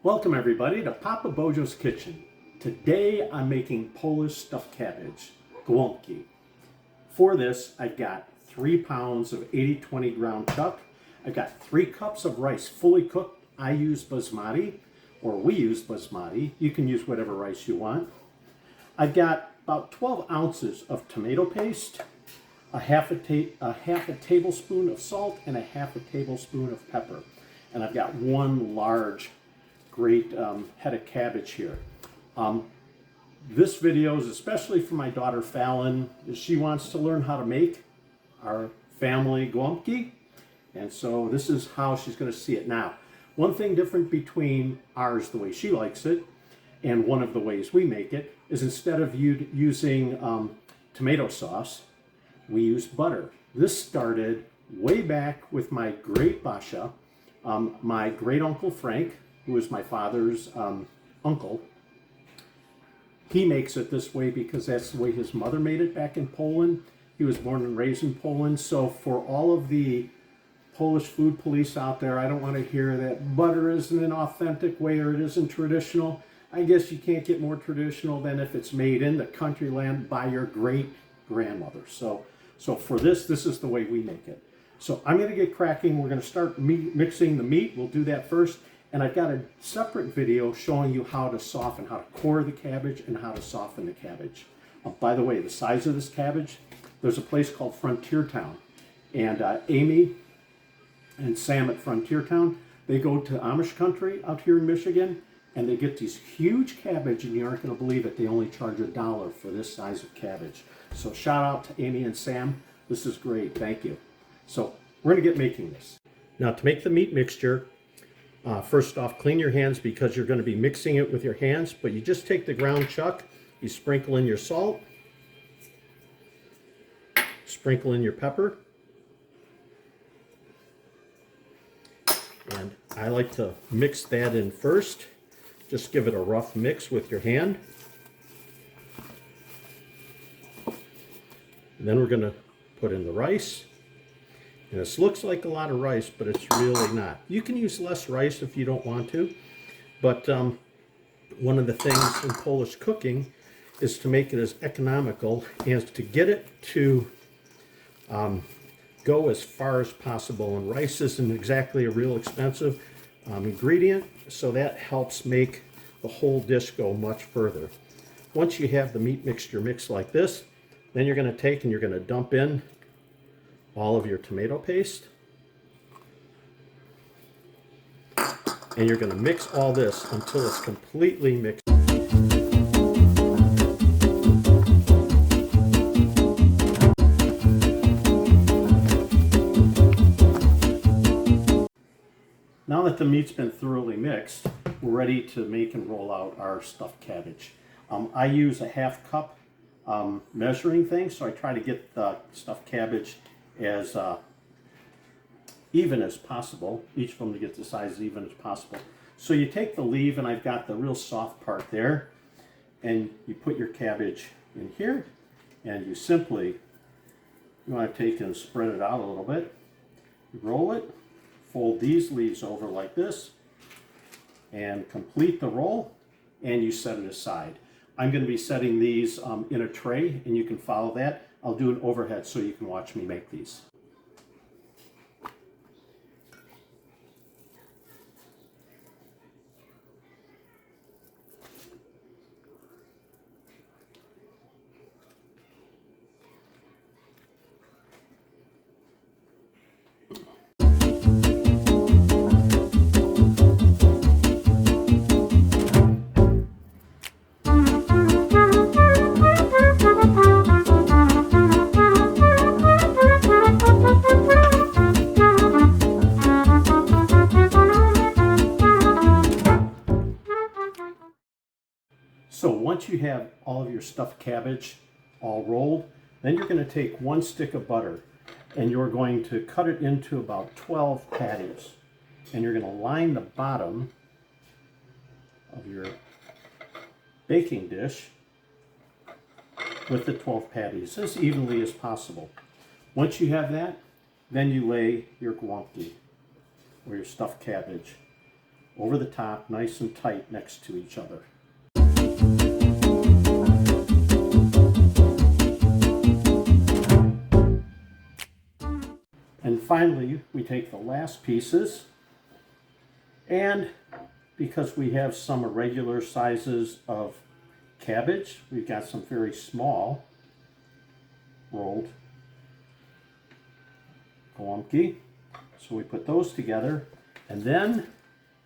Welcome everybody to Papa Bojo's Kitchen. Today I'm making Polish stuffed cabbage, Golabki. For this I've got 3 pounds of 80-20 ground chuck. I've got 3 cups of rice fully cooked. I use basmati, or we use basmati. You can use whatever rice you want. I've got about 12 ounces of tomato paste, a half a tablespoon of salt, and a half a tablespoon of pepper. And I've got 1 large great head of cabbage here. This video is especially for my daughter Fallon, as she wants to learn how to make our family Golabki, and so this is how she's going to see it. Now, one thing different between ours, the way she likes it, and one of the ways we make it, is instead of using tomato sauce, we use butter. This started way back with my great Basha, my great uncle Frank, who is my father's uncle. He makes it this way because that's the way his mother made it back in Poland. He was born and raised in Poland. So for all of the Polish food police out there, I don't want to hear that butter isn't an authentic way or it isn't traditional. I guess you can't get more traditional than if it's made in the country land by your great grandmother. So for this is the way we make it. So I'm going to get cracking. We're going to start mixing the meat. We'll do that first. And I've got a separate video showing you how to soften, how to core the cabbage and how to soften the cabbage. By the way, the size of this cabbage, there's a place called Frontier Town. And Amy and Sam at Frontier Town, they go to Amish country out here in Michigan, and they get these huge cabbage, and you aren't going to believe it, they only charge $1 for this size of cabbage. So shout out to Amy and Sam. This is great. Thank you. So we're going to get making this. Now to make the meat mixture, first off, clean your hands because you're going to be mixing it with your hands, but you just take the ground chuck, you sprinkle in your salt, sprinkle in your pepper, and I like to mix that in first. Just give it a rough mix with your hand. And then we're going to put in the rice. And this looks like a lot of rice, but it's really not. You can use less rice if you don't want to, but one of the things in Polish cooking is to make it as economical and to get it to go as far as possible. And rice isn't exactly a real expensive ingredient, so that helps make the whole dish go much further. Once you have the meat mixture mixed like this, then you're going to take and you're going to dump in all of your tomato paste, and you're going to mix all this until it's completely mixed. Now that the meat's been thoroughly mixed, we're ready to make and roll out our stuffed cabbage. I use a half cup measuring thing, so I try to get the stuffed cabbage as even as possible, each of them to get the size as even as possible. So you take the leaf, and I've got the real soft part there, and you put your cabbage in here, and you simply, you want to take and spread it out a little bit. You roll it, fold these leaves over like this, and complete the roll, and you set it aside. I'm going to be setting these in a tray, and you can follow that. I'll do an overhead so you can watch me make these. So once you have all of your stuffed cabbage all rolled, then you're going to take 1 stick of butter and you're going to cut it into about 12 patties. And you're going to line the bottom of your baking dish with the 12 patties as evenly as possible. Once you have that, then you lay your Golabki or your stuffed cabbage over the top, nice and tight next to each other. And finally, we take the last pieces, and because we have some irregular sizes of cabbage, we've got some very small rolled Golabki. So we put those together, and then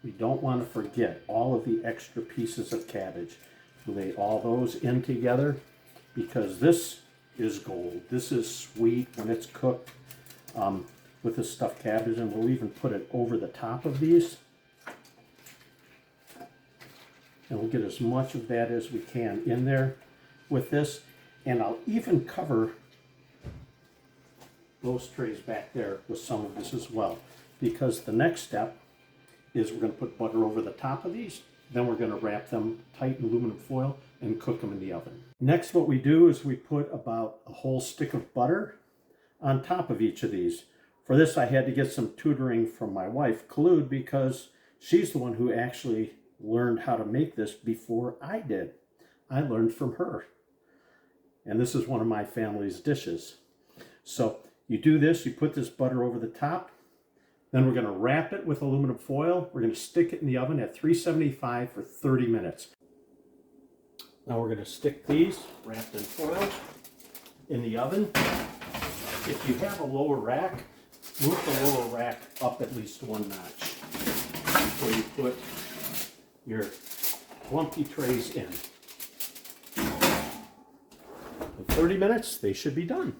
we don't want to forget all of the extra pieces of cabbage. We lay all those in together because this is gold. This is sweet when it's cooked with the stuffed cabbage, and we'll even put it over the top of these. And we'll get as much of that as we can in there with this. And I'll even cover those trays back there with some of this as well, because the next step is we're going to put butter over the top of these. Then we're going to wrap them tight in aluminum foil and cook them in the oven. Next, what we do is we put about a whole stick of butter on top of each of these. For this, I had to get some tutoring from my wife, Khloud, because she's the one who actually learned how to make this before I did. I learned from her. And this is one of my family's dishes. So you do this, you put this butter over the top, then we're going to wrap it with aluminum foil. We're going to stick it in the oven at 375 for 30 minutes. Now we're going to stick these wrapped in foil in the oven. If you have a lower rack, move the lower rack up at least one notch where you put your Golabki trays in. In 30 minutes, they should be done.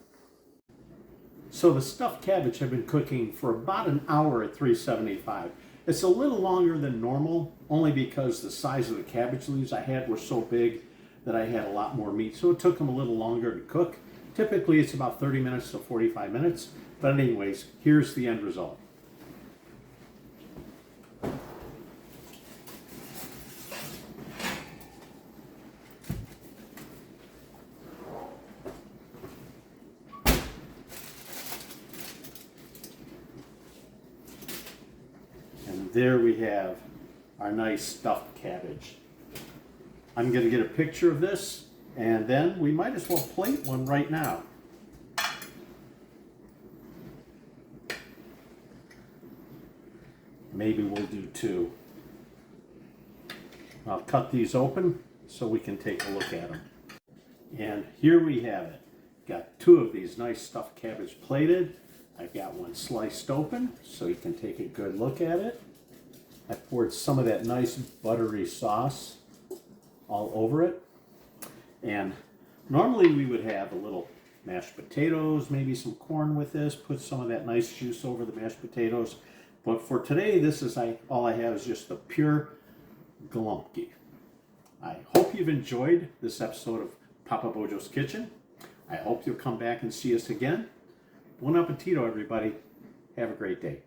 So the stuffed cabbage have been cooking for about an hour at 375. It's a little longer than normal, only because the size of the cabbage leaves I had were so big that I had a lot more meat. So it took them a little longer to cook. Typically it's about 30 minutes to 45 minutes. But anyways, here's the end result. And there we have our nice stuffed cabbage. I'm going to get a picture of this, and then we might as well plate one right now. Maybe we'll do two. I'll cut these open so we can take a look at them. And here we have it. Got two of these nice stuffed cabbage plated. I've got one sliced open so you can take a good look at it. I poured some of that nice buttery sauce all over it. And normally we would have a little mashed potatoes, maybe some corn with this, put some of that nice juice over the mashed potatoes. But for today, this is all I have is just the pure Golabki. I hope you've enjoyed this episode of Papa Bojo's Kitchen. I hope you'll come back and see us again. Buon appetito, everybody. Have a great day.